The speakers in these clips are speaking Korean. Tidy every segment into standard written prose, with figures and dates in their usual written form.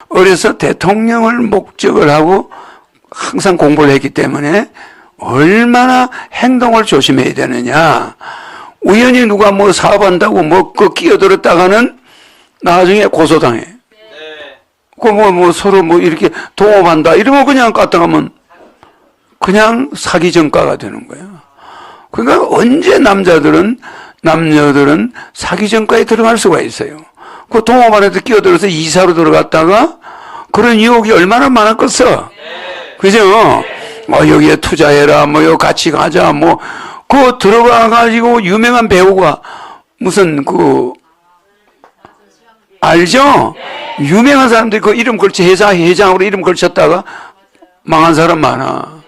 어려서 대통령을 목적을 하고 항상 공부를 했기 때문에 얼마나 행동을 조심해야 되느냐. 우연히 누가 뭐 사업한다고 뭐 그 끼어들었다가는 나중에 고소당해. 그 뭐 서로 뭐 이렇게 동업한다 이러면 그냥 갔다가면 그냥 사기 전가가 되는 거야. 그러니까 언제 남녀들은 사기 전가에 들어갈 수가 있어요. 그 동업 안에서 끼어들어서 이사로 들어갔다가 그런 유혹이 얼마나 많았겠어. 그죠? 여기에 투자해라, 뭐, 여기 같이 가자, 뭐, 그 들어가가지고 유명한 배우가 무슨 알죠? 유명한 사람들이 그 이름 걸쳐, 회장으로 이름 걸쳤다가 망한 사람 많아.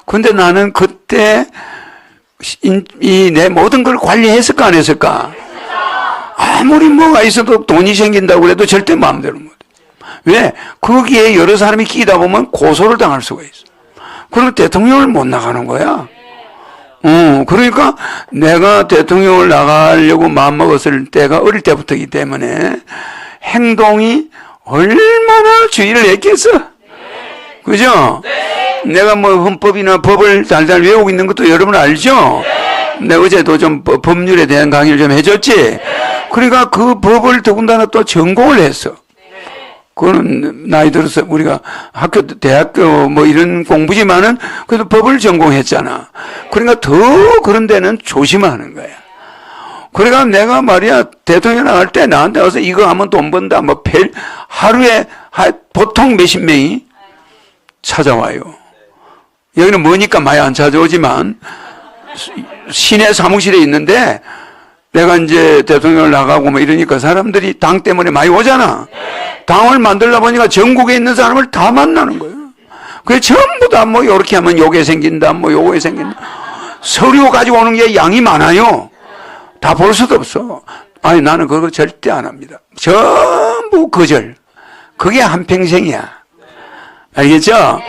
근데 나는 그때 내 모든 걸 관리했을까, 안 했을까? 아무리 뭐가 있어도 돈이 생긴다고 그래도 절대 마음대로 못 해. 왜? 거기에 여러 사람이 끼다 보면 고소를 당할 수가 있어. 그리고 대통령을 못 나가는 거야. 그러니까 내가 대통령을 나가려고 마음먹었을 때가 어릴 때부터이기 때문에 행동이 얼마나 주의를 했겠어. 그죠? 내가 뭐 헌법이나 법을 달달 외우고 있는 것도 여러분 알죠? 내가 어제도 좀 법률에 대한 강의를 좀 해줬지? 그러니까 그 법을 더군다나 또 전공을 했어. 그거는 나이 들어서 우리가 대학교 뭐 이런 공부지만은 그래도 법을 전공했잖아. 그러니까 더 그런 데는 조심하는 거야. 그러니까 내가 말이야, 대통령 나갈 때 나한테 와서 이거 하면 돈 번다, 뭐 하루에 보통 몇십 명이 찾아와요. 여기는 뭐니까 많이 안 찾아오지만 시내 사무실에 있는데 내가 이제 대통령을 나가고 뭐 이러니까 사람들이 당 때문에 많이 오잖아. 당을 만들다 보니까 전국에 있는 사람을 다 만나는 거예요. 그래 전부 다 뭐 요렇게 하면 요게 생긴다, 뭐 요게 생긴다. 서류 가지고 오는 게 양이 많아요. 다 볼 수도 없어. 아니 나는 그거 절대 안 합니다. 전부 거절. 그게 한평생이야. 알겠죠?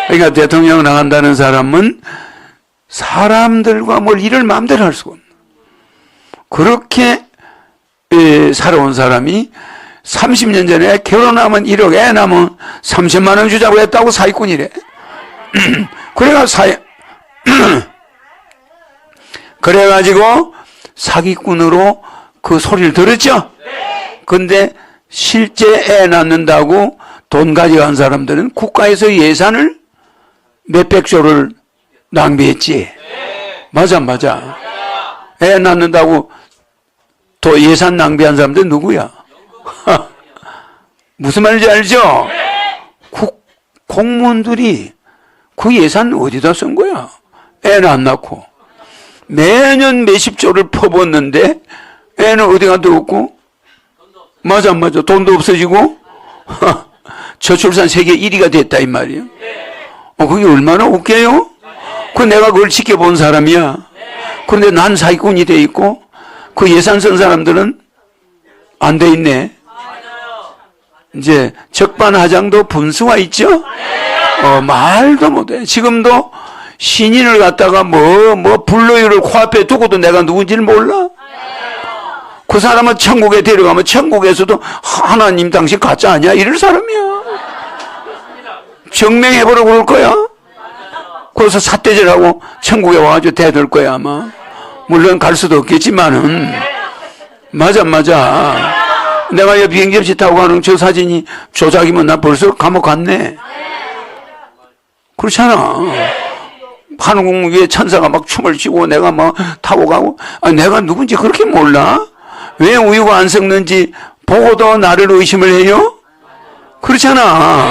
그러니까 대통령 나간다는 사람은 사람들과 뭘 일을 마음대로 할 수가 없는. 그렇게 살아온 사람이 30년 전에 결혼하면 1억, 애 낳으면 30만 원 주자고 했다고 사기꾼이래. 그래가지고 사기꾼으로 그 소리를 들었죠? 근데 실제 애 낳는다고 돈 가져간 사람들은 국가에서 예산을 몇백조를 낭비했지. 맞아. 애 낳는다고 또 예산 낭비한 사람들 누구야? 무슨 말인지 알죠? 공무원들이 그 예산 어디다 쓴 거야? 애는 안 낳고. 매년 몇십조를 퍼붓는데 애는 어디가 들었고? 맞아. 돈도 없어지고 저출산 세계 1위가 됐다 이 말이에요. 그게 얼마나 웃겨요? 내가 그걸 지켜본 사람이야. 그런데 난 사기꾼이 돼 있고 그 예산 쓴 사람들은 안 돼 있네. 이제 적반하장도 분수가 있죠? 말도 못해. 지금도 신인을 갖다가 불러유를 코앞에 두고도 내가 누군지를 몰라? 그 사람은 천국에 데려가면 천국에서도 하나님 당신 가짜 아니야? 이럴 사람이야. 증명해보라고 그럴 거야. 그래서 삿대질하고 천국에 와가지고 대들 거야 아마. 물론 갈 수도 없겠지만은. 맞아. 내가 이 비행기 없이 타고 가는 저 사진이 조작이면 나 벌써 감옥 갔네. 그렇잖아. 하늘 위에 천사가 막 춤을 추고 내가 막 타고 가고. 내가 누군지 그렇게 몰라? 왜 우유가 안 섞는지 보고도 나를 의심을 해요? 그렇잖아.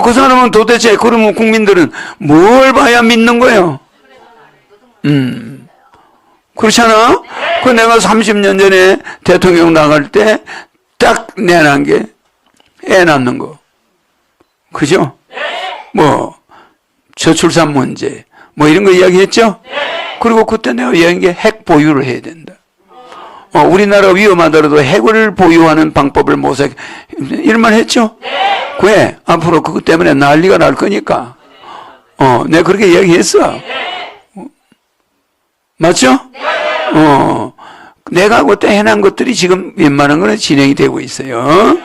그 사람은 도대체 그러면 국민들은 뭘 봐야 믿는 거예요? 그렇잖아? 내가 30년 전에 대통령 나갈 때 딱 내놓은 게 애 낳는 거. 그죠? 저출산 문제, 이런 거 이야기했죠? 그리고 그때 내가 이야기한 게 핵 보유를 해야 된다. 우리나라 위험하더라도 핵을 보유하는 방법을 모색, 이런 말 했죠? 왜? 앞으로 그것 때문에 난리가 날 거니까. 내가 그렇게 이야기했어. 맞죠? 내가 그때 해놓은 것들이 지금 웬만한 거는 진행이 되고 있어요.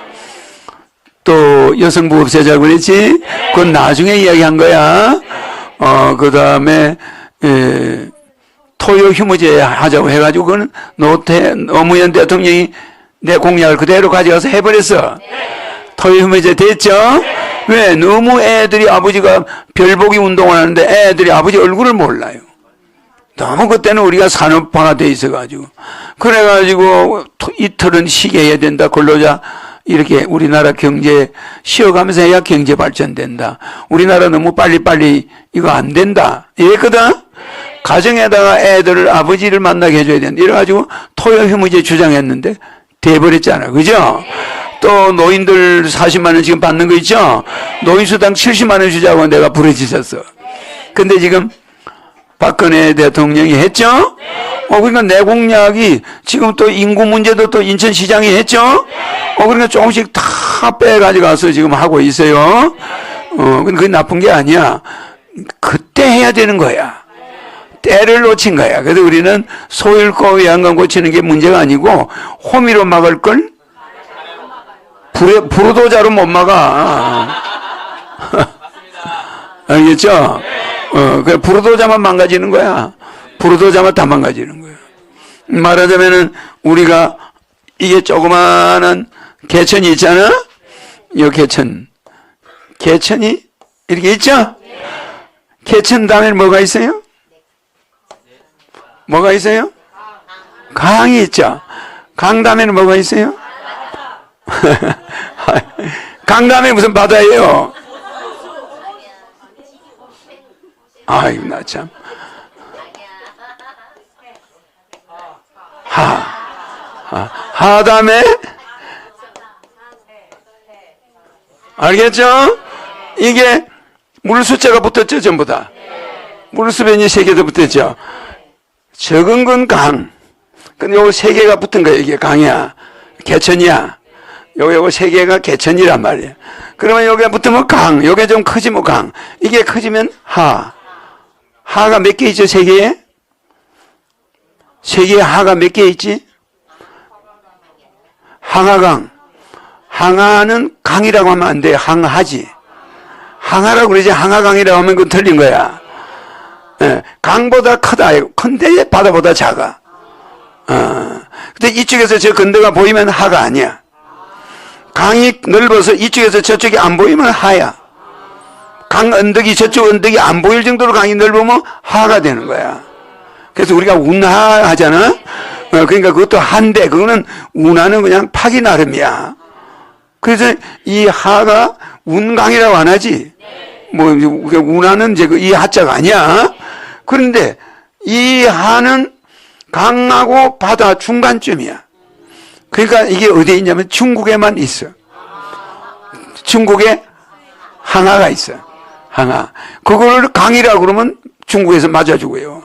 또 여성부 없애자고 그랬지? 그건 나중에 이야기한 거야. 그 다음에, 토요 휴무제 하자고 해가지고, 그건 노무현 대통령이 내 공약을 그대로 가져가서 해버렸어. 토요 휴무제 됐죠? 왜? 너무 애들이 아버지가 별보기 운동을 하는데 애들이 아버지 얼굴을 몰라요. 너무 그때는 우리가 산업화가 돼 있어가지고. 그래가지고 이틀은 쉬게 해야 된다. 근로자 이렇게 우리나라 경제 쉬어가면서 해야 경제 발전된다. 우리나라 너무 빨리빨리 이거 안 된다. 이랬거든? 가정에다가 애들을 아버지를 만나게 해줘야 된다. 이래가지고 토요휴무제 주장했는데 돼버렸잖아. 그죠? 또 노인들 40만 원 지금 받는 거 있죠? 노인수당 70만 원 주자고 내가 부르짖었어. 근데 지금 박근혜 대통령이 했죠? 그러니까 내 공약이 지금 또 인구 문제도 또 인천시장이 했죠? 그러니까 조금씩 다 빼가지고 가서 지금 하고 있어요. 근데 그게 나쁜 게 아니야. 그때 해야 되는 거야. 때를 놓친 거야. 그래서 우리는 소일거 외양간 고치는 게 문제가 아니고 호미로 막을 걸 부르도자로 못 막아. 알겠죠? 그 부르도자만 망가지는 거야. 부르도자만 다 망가지는 거야. 말하자면은 우리가 이게 조그마한 개천이 있잖아? 이 개천이 이렇게 있죠? 개천 다음에 뭐가 있어요? 뭐가 있어요? 강이 있죠? 강 다음에는 뭐가 있어요? 강 다음에 무슨 바다예요? 아이고, 나 참. 하 다음에? 알겠죠? 이게 물 숫자가 붙었죠, 전부 다. 물 수변이 3개도 붙었죠. 적은 건 강. 근데 요거 3개가 붙은 거야, 이게 강이야. 개천이야. 요거 3개가 개천이란 말이야. 그러면 여기에 붙으면 강. 요게 좀 커지면 강. 이게 커지면 하. 하가 몇 개 있죠, 3개에? 3개에 하가 몇 개 있지? 항하강. 항하는 강이라고 하면 안 돼. 항하지. 항하라고 그러지. 항하강이라고 하면 그건 틀린 거야. 강보다 크다. 큰데 바다보다 작아. 근데 이쪽에서 저 건너가 보이면 하가 아니야. 강이 넓어서 이쪽에서 저쪽이 안 보이면 하야. 강 언덕이 저쪽 언덕이 안 보일 정도로 강이 넓으면 하가 되는 거야. 그래서 우리가 운하 하잖아. 그러니까 그것도 한데 그거는 운하는 그냥 파기 나름이야. 그래서 이 하가 운강이라고 안 하지. 뭐 운하는 이제 이 하자가 아니야. 그런데 이 하는 강하고 바다 중간쯤이야. 그러니까 이게 어디에 있냐면 중국에만 있어. 중국에 항하가 있어. 항하. 그거를 강이라고 그러면 중국에서 맞아주고요.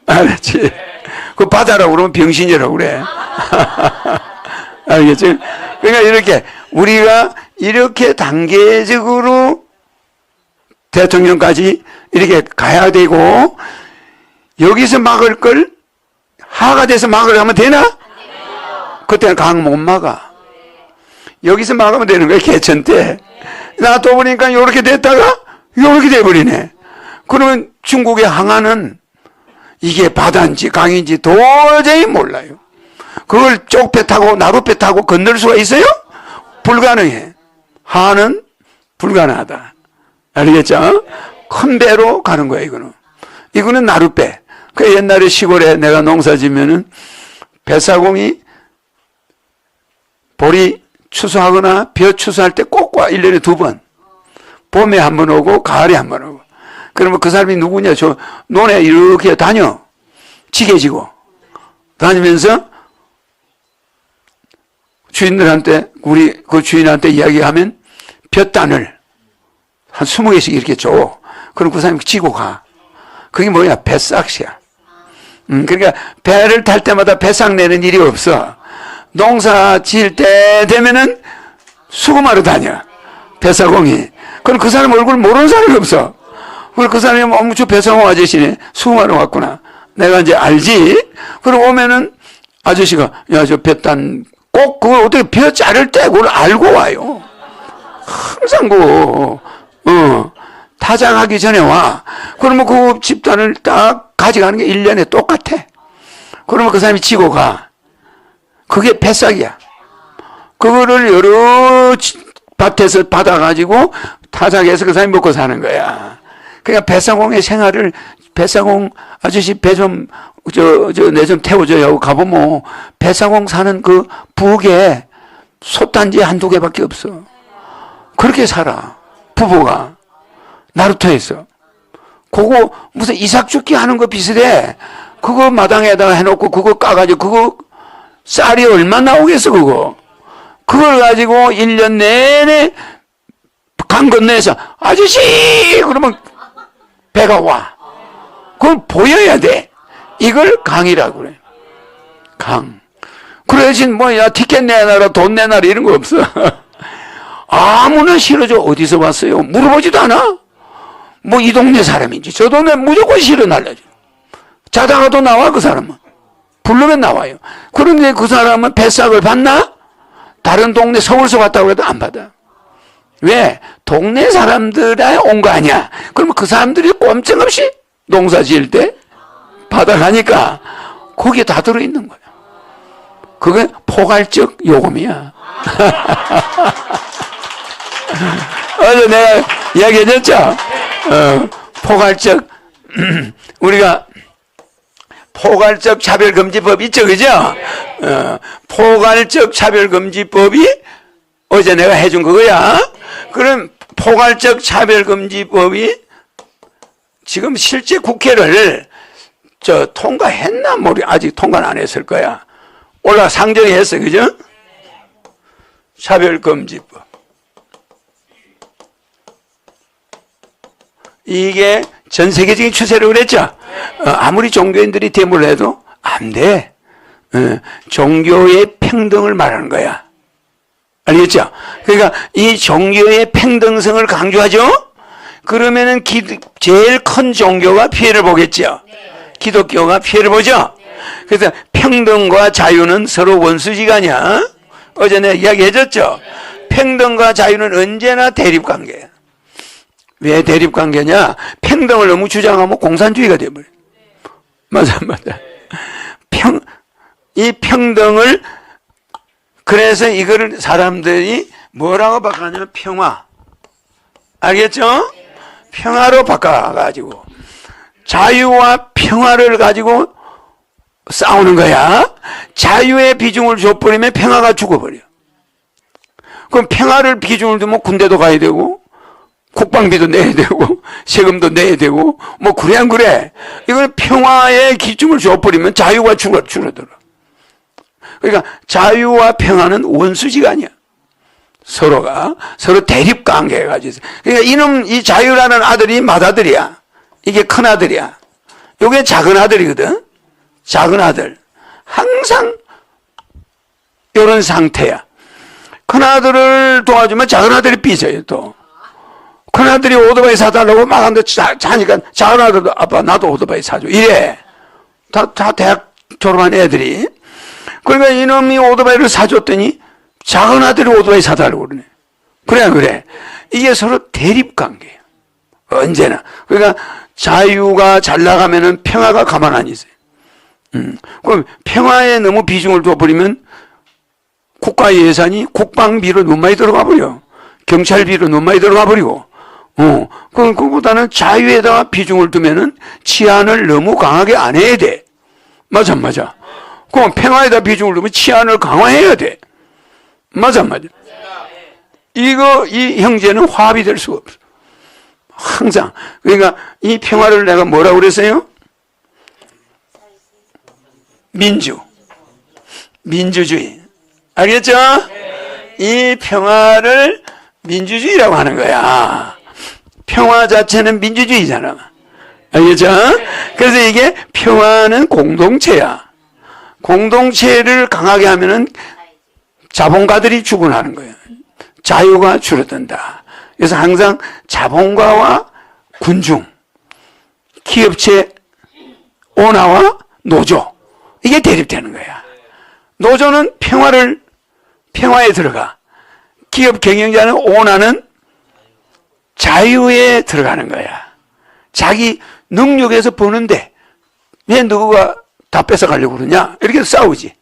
알았지? 그 바다라고 그러면 병신이라고 그래. 알겠지? 그러니까 이렇게 우리가 이렇게 단계적으로 대통령까지 이렇게 가야 되고, 여기서 막을 걸 하가 돼서 막으려 하면 되나? 그때는 강 못 막아. 여기서 막으면 되는 거야, 개천 때. 놔둬 보니까 요렇게 됐다가 요렇게 돼버리네. 그러면 중국의 항하는 이게 바다인지 강인지 도저히 몰라요. 그걸 쪽배 타고 나룻배 타고 건널 수가 있어요? 불가능해. 하는 불가능하다. 알겠죠? 큰 배로 가는 거야, 이거는. 이거는 나룻배. 그 옛날에 시골에 내가 농사 지면은 뱃사공이 보리 추수하거나 벼 추수할 때 꼭 와. 1년에 2번. 봄에 한 번 오고 가을에 한 번 오고. 그러면 그 사람이 누구냐? 저 논에 이렇게 다녀. 지게 지고. 다니면서 주인들한테, 우리 그 주인한테 이야기하면 볕단을 한 20개씩 이렇게 줘. 그럼 그 사람이 지고 가. 그게 뭐야? 배싹이야. 그러니까 배를 탈 때마다 배싹 내는 일이 없어. 농사 지을 때 되면은 수금하러 다녀. 배사공이. 그럼 그 사람 얼굴 모르는 사람이 없어. 그럼 그 사람이 저 배사공 아저씨네. 수금하러 왔구나. 내가 이제 알지? 그럼 오면은 아저씨가, 야, 저 뱃단 꼭 그걸 어떻게 벼 자를 때 그걸 알고 와요. 항상 타장하기 전에 와. 그러면 그 집단을 딱 가져가는 게 1년에 똑같아. 그러면 그 사람이 지고 가. 그게 배싹이야. 그거를 여러 밭에서 받아가지고 타작해서 그 사람이 먹고 사는 거야. 그러니까 배사공의 생활을, 배사공 아저씨 배 좀, 내 좀 태워줘요 하고 가보면 배사공 사는 그 부엌에 솥단지 한두 개밖에 없어. 그렇게 살아. 부부가. 나루터에서. 그거 무슨 이삭죽기 하는 거 비슷해. 그거 마당에다가 해놓고 그거 까가지고 그거 쌀이 얼마 나오겠어 그거. 그걸 가지고 1년 내내 강 건너에서 아저씨 그러면 배가 와. 그걸 보여야 돼. 이걸 강이라고 그래. 강. 그래야지 뭐야 티켓 내놔라 돈 내놔라 이런 거 없어. 아무나 실어줘. 어디서 왔어요? 물어보지도 않아. 뭐 이 동네 사람인지 저 동네 무조건 실어 날려줘. 자다가도 나와 그 사람은. 부르면 나와요. 그런데 그 사람은 배싹을 받나? 다른 동네 서울서 왔다고 해도 안 받아. 왜? 동네 사람들에 온 거 아니야. 그러면 그 사람들이 꼼짝없이 농사 지을 때 받아가니까 거기에 다 들어있는 거야. 그게 포괄적 요금이야. 어제 내가 이야기해줬죠? 포괄적, 우리가 포괄적 차별금지법 있죠, 그죠? 포괄적 차별금지법이 어제 내가 해준 그거야. 그럼 포괄적 차별금지법이 지금 실제 국회를 통과했나? 아직 통과는 안 했을 거야. 상정했어, 그죠? 차별금지법. 이게 전 세계적인 추세로 그랬죠? 아무리 종교인들이 데모를 해도 안 돼. 종교의 평등을 말하는 거야. 알겠죠? 그러니까 이 종교의 평등성을 강조하죠? 그러면은 제일 큰 종교가 피해를 보겠죠? 기독교가 피해를 보죠? 그래서 평등과 자유는 서로 원수지간이야. 어제 내가 이야기해줬죠? 평등과 자유는 언제나 대립관계야. 왜 대립관계냐? 평등을 너무 주장하면 공산주의가 돼버려. 맞아. 이 평등을, 그래서 이거를 사람들이 뭐라고 바꿔냐면 평화. 알겠죠? 평화로 바꿔가지고. 자유와 평화를 가지고 싸우는 거야. 자유의 비중을 줘버리면 평화가 죽어버려. 그럼 평화를 비중을 두면 군대도 가야 되고, 국방비도 내야 되고 세금도 내야 되고 뭐 그래 안 그래? 이걸 평화의 기준을 줘버리면 자유가 줄어들어. 그러니까 자유와 평화는 원수지간이야. 서로 대립관계가 가지고 있어. 그러니까 이 자유라는 아들이 맏아들이야. 이게 큰아들이야. 이게 작은 아들이거든. 작은 아들. 항상 이런 상태야. 큰아들을 도와주면 작은 아들이 삐져요 또. 큰아들이 오토바이 사달라고 막 하는데 자니까 작은 아들도 아빠 나도 오토바이 사줘 이래. 다 대학 졸업한 애들이. 그러니까 이놈이 오토바이를 사줬더니 작은 아들이 오토바이 사달라고 그러네. 그래. 이게 서로 대립관계예요. 언제나. 그러니까 자유가 잘 나가면은 평화가 가만 안 있어요. 그럼 평화에 너무 비중을 둬버리면 국가 예산이 국방비로 너무 많이 들어가 버려. 경찰비로 너무 많이 들어가 버리고. 그거보다는 자유에다가 비중을 두면은 치안을 너무 강하게 안 해야 돼. 맞아. 그럼 평화에다 비중을 두면 치안을 강화해야 돼. 맞아. 이 형제는 화합이 될 수가 없어. 항상. 그러니까 이 평화를 내가 뭐라고 그랬어요? 민주주의. 알겠죠? 이 평화를 민주주의라고 하는 거야. 평화 자체는 민주주의잖아. 알겠죠? 그래서 이게 평화는 공동체야. 공동체를 강하게 하면은 자본가들이 주군하는 거예요. 자유가 줄어든다. 그래서 항상 자본가와 군중, 기업체 오너와 노조, 이게 대립되는 거야. 노조는 평화를 평화에 들어가. 기업 경영자는 원하는 자유에 들어가는 거야. 자기 능력에서 버는데 왜 누구가 다 뺏어가려고 그러냐? 이렇게 싸우지.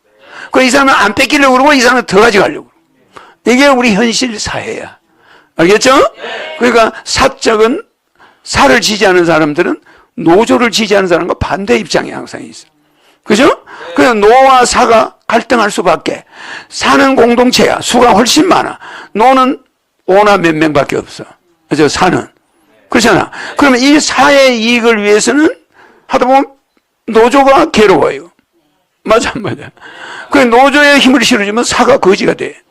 이 사람은 안 뺏기려고 그러고 이 사람은 더 가져가려고. 이게 우리 현실 사회야. 알겠죠? 그러니까 사적은 사를 지지하는 사람들은 노조를 지지하는 사람과 반대 입장에 항상 있어. 그죠? 그래서 노와 사가 갈등할 수밖에. 사는 공동체야. 수가 훨씬 많아. 노는 오나 몇 명밖에 없어. 그죠? 사는. 그렇잖아. 그러면 이 사의 이익을 위해서는 하다 보면 노조가 괴로워요. 맞아, 안 맞아? 그 노조에 힘을 실어주면 사가 거지가 돼.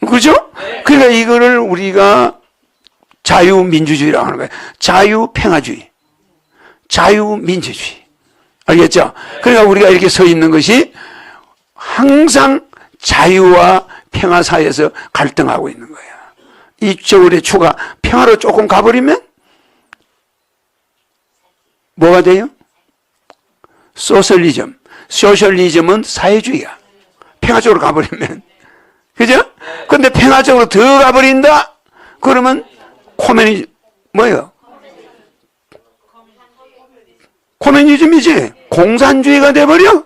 그죠? 그러니까 이거를 우리가 자유민주주의라고 하는 거예요. 자유평화주의. 자유민주주의. 알겠죠? 그러니까 우리가 이렇게 서 있는 것이 항상 자유와 평화 사이에서 갈등하고 있는 거야. 이쪽의 추가 평화로 조금 가버리면 뭐가 돼요? 소셜리즘. 소셜리즘은 사회주의야. 평화 쪽으로 가버리면. 그죠? 근데 평화 쪽으로 더 가버린다? 그러면 코미니즘, 뭐예요? 코미니즘이지. 공산주의가 돼버려.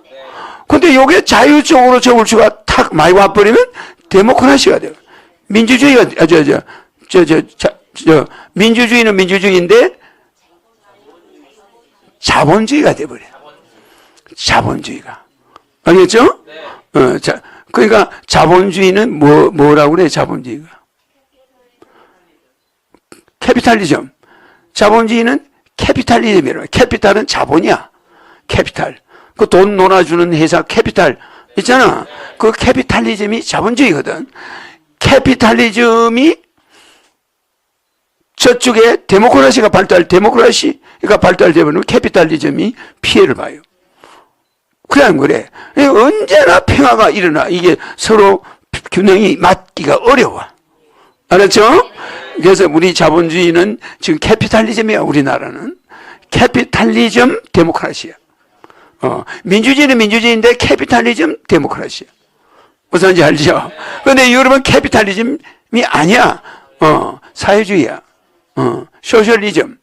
근데 요게 자유 쪽으로 저울추가 탁 많이 와버리면 데모크라시가 돼요. 민주주의가, 민주주의는 민주주의인데 자본주의가 돼버려. 자본주의가. 알겠죠? 그러니까 자본주의는 뭐라고 그래, 자본주의가? 캐피탈리즘. 자본주의는 캐피탈리즘이라고. 캐피탈은 자본이야. 캐피탈. 그 돈 놀아주는 회사 캐피탈 있잖아. 그 캐피탈리즘이 자본주의거든. 캐피탈리즘이 저쪽에 데모크라시가 발달되면 캐피탈리즘이 피해를 봐요. 그래 안 그래? 언제나 평화가 일어나. 이게 서로 균형이 맞기가 어려워. 알았죠? 그래서 우리 자본주의는 지금 캐피탈리즘이야. 우리나라는 캐피탈리즘 데모크라시야. 민주주의는 민주주의인데 캐피탈리즘 데모크라시야. 무슨 말인지 알죠? 그런데 유럽은 캐피탈리즘이 아니야. 사회주의야. 소셜리즘.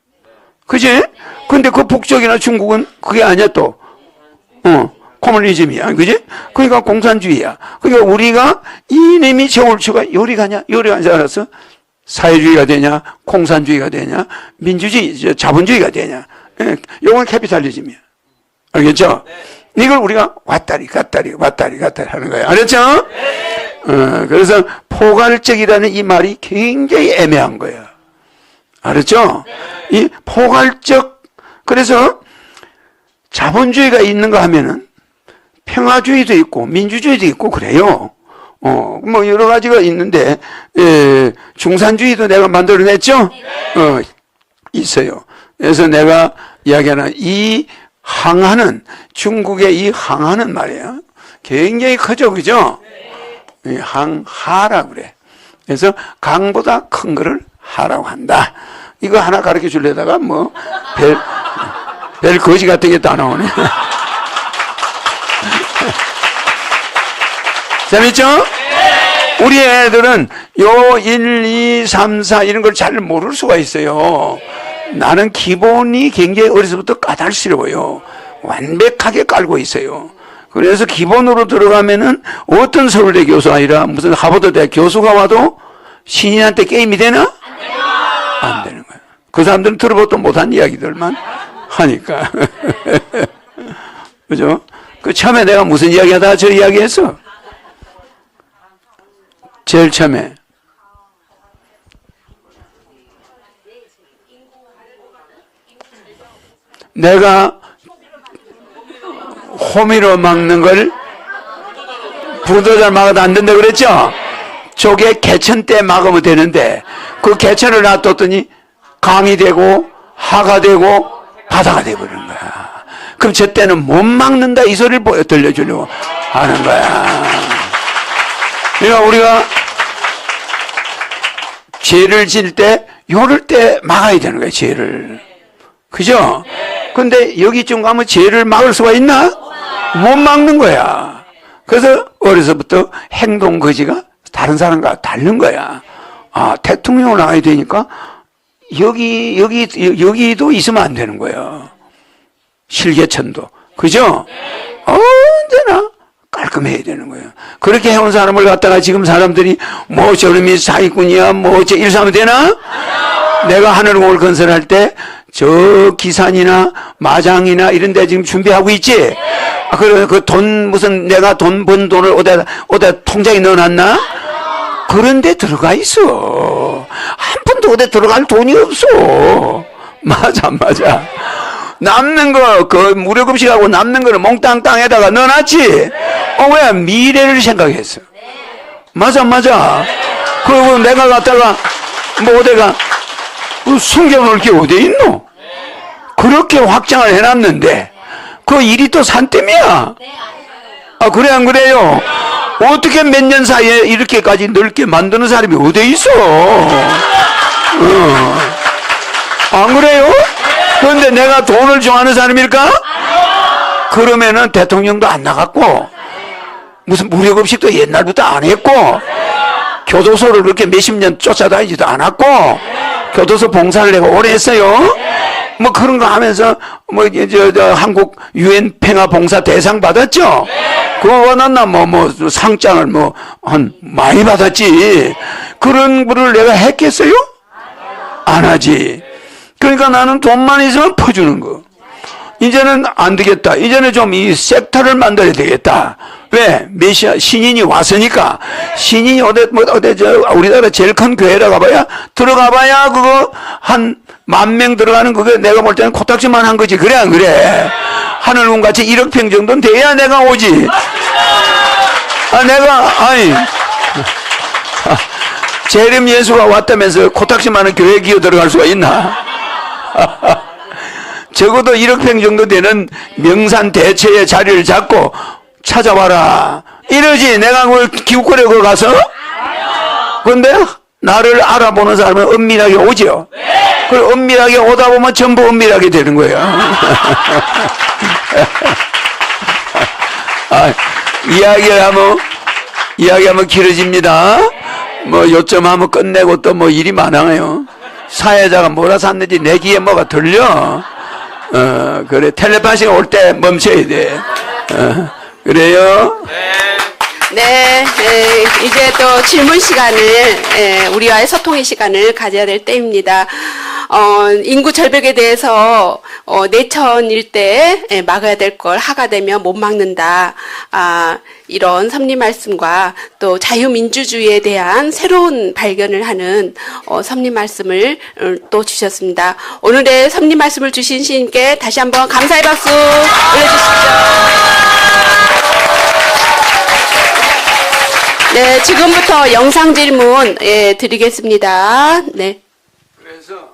그지? 근데 그 북쪽이나 중국은 그게 아니야 또. 코뮤니즘이야. 그지? 그러니까 공산주의야. 그러니까 우리가 이놈이 저울추가 요리가냐? 요리가 안 알아서 사회주의가 되냐? 공산주의가 되냐? 민주주의, 자본주의가 되냐? 이건 캐피탈리즘이야. 알겠죠? 이걸 우리가 왔다리 갔다리 하는 거예요. 알았죠? 그래서 포괄적이라는 이 말이 굉장히 애매한 거예요. 알았죠? 이 포괄적, 그래서 자본주의가 있는가 하면은 평화주의도 있고 민주주의도 있고 그래요. 뭐 여러 가지가 있는데, 중산주의도 내가 만들어냈죠? 있어요. 그래서 내가 이야기하는 이 항하는, 중국의 이 항하는 말이야. 굉장히 크죠, 그죠? 항하라 그래. 그래서 강보다 큰 거를 하라고 한다. 이거 하나 가르쳐 주려다가 뭐, 별 거지 같은 게 다 나오네. 재밌죠? 우리 애들은 요 1, 2, 3, 4 이런 걸 잘 모를 수가 있어요. 나는 기본이 굉장히 어려서부터 까탈스러워요. 완벽하게 깔고 있어요. 그래서 기본으로 들어가면은 어떤 서울대 교수 아니라 무슨 하버드대 교수가 와도 신인한테 게임이 되나? 안 되는 거야. 그 사람들은 들어보도 못한 이야기들만 하니까. 그죠? 그 처음에 내가 무슨 이야기 하다가 저 이야기 했어? 제일 처음에. 내가 호미로 막는 걸 부도잘 막아도 안 된다 그랬죠? 저게 개천 때 막으면 되는데 그 개천을 놔뒀더니 강이 되고 하가 되고 바다가 되버리는 거야. 그럼 저 때는 못 막는다 이 소리를 들려주려고 하는 거야. 그러니까 우리가 죄를 지을 때 요럴 때 막아야 되는 거야, 죄를. 그죠? 근데 여기쯤 가면 죄를 막을 수가 있나? 못 막는 거야. 그래서 어려서부터 행동 거지가 다른 사람과 다른 거야. 아, 대통령으로 나가야 되니까 여기도 있으면 안 되는 거예요. 실개천도. 그죠? 언제나 깔끔해야 되는 거예요. 그렇게 해온 사람을 갖다가 지금 사람들이 뭐 저놈이 사기꾼이야, 뭐 어째 일삼으면 되나? 내가 하늘공을 건설할 때 저 기산이나 마장이나 이런 데 지금 준비하고 있지? 아, 그 돈, 무슨 내가 돈 번 돈을 어디다 통장에 넣어놨나? 그런 데 들어가 있어. 한 푼도 어디 들어갈 돈이 없어. 맞아. 남는 거, 그 무료급식하고 남는 거를 몽땅 땅에다가 넣어놨지? 왜? 미래를 생각했어. 맞아. 그리고 내가 갖다가, 뭐 어디가, 숨겨놓을 게 어디 있노? 그렇게 확장을 해놨는데, 그 일이 또 산땜이야. 아, 그래, 안 그래요? 어떻게 몇 년 사이에 이렇게까지 넓게 만드는 사람이 어디 있어? 안 그래요? 그런데 내가 돈을 좋아하는 사람일까? 그러면은 대통령도 안 나갔고, 무슨 무료급식도 옛날부터 안 했고, 교도소를 그렇게 몇십 년 쫓아다니지도 않았고, 교도소 봉사를 내가 오래 했어요. 뭐 그런 거 하면서, 뭐, 한국 유엔 평화 봉사 대상 받았죠? 그거 받았나? 상장을 많이 받았지. 그런 거를 내가 했겠어요? 안 하지. 그러니까 나는 돈만 있으면 퍼주는 거. 이제는 안 되겠다. 이제는 좀 이 섹터를 만들어야 되겠다. 왜? 메시아, 신인이 왔으니까. 신인이 우리나라 제일 큰 교회라 들어가봐야 그거 한 10,000명 들어가는 그게 내가 볼 때는 코딱지만 한 거지. 그래, 안 그래? 하늘문 같이 1억 평 정도는 돼야 내가 오지. 재림 예수가 왔다면서 코딱지만한 교회 기어 들어갈 수가 있나? 적어도 1억 평 정도 되는 명산 대처의 자리를 잡고 찾아와라. 이러지. 내가 그걸 기웃거려 거 가서? 그런데 나를 알아보는 사람은 은밀하게 오죠. 그리고 은밀하게 오다 보면 전부 은밀하게 되는 거예요. 이야기하면 길어집니다. 요점 하면 끝내고 또 일이 많아요. 사회자가 뭐라 샀는지 내 귀에 뭐가 들려. 그래. 텔레파시가 올 때 멈춰야 돼. 그래요? 네, 이제 또 질문 시간을, 우리와의 소통의 시간을 가져야 될 때입니다. 인구 절벽에 대해서, 내천일 때 막아야 될 걸 하가 되면 못 막는다. 이런 섭리 말씀과 또 자유민주주의에 대한 새로운 발견을 하는 섭리 말씀을 또 주셨습니다. 오늘의 섭리 말씀을 주신 시인께 다시 한번 감사의 박수 올려주시죠. 네, 지금부터 영상 질문 드리겠습니다. 네. 그래서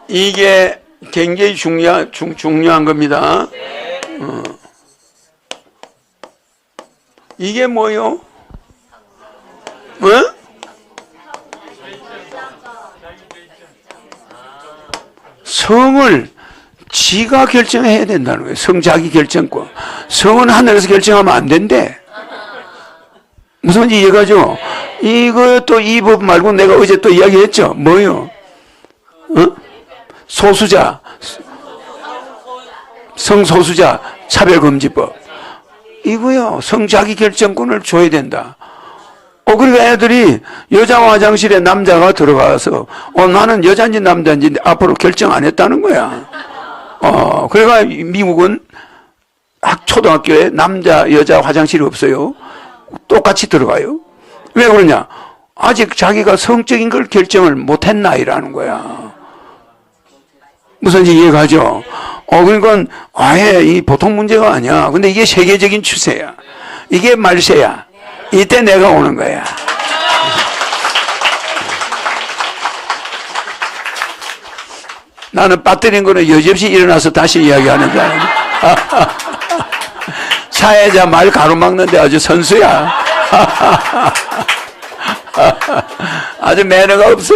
이게 굉장히 중요한 겁니다. 이게 뭐요? 성을 지가 결정해야 된다는 거예요. 성 자기 결정권. 성은 하늘에서 결정하면 안 된대. 무슨 말인지 이해가죠? 이거 또 이 법 말고 내가 어제 또 이야기했죠? 뭐요? 소수자. 성소수자 차별금지법. 이거요. 성 자기 결정권을 줘야 된다. 그러니까 애들이 여자 화장실에 남자가 들어가서 나는 여자인지 남자인지 앞으로 결정 안 했다는 거야. 그래가 미국은 초등학교에 남자, 여자 화장실이 없어요. 똑같이 들어가요. 왜 그러냐? 아직 자기가 성적인 걸 결정을 못한 나이라는 거야. 무슨 이해가죠? 그러니까 아예 이 보통 문제가 아니야. 근데 이게 세계적인 추세야. 이게 말세야. 이때 내가 오는 거야. 나는 빠뜨린 거는 여지없이 일어나서 다시 이야기하는 거야. 사회자 말 가로막는데 아주 선수야. 아주 매너가 없어.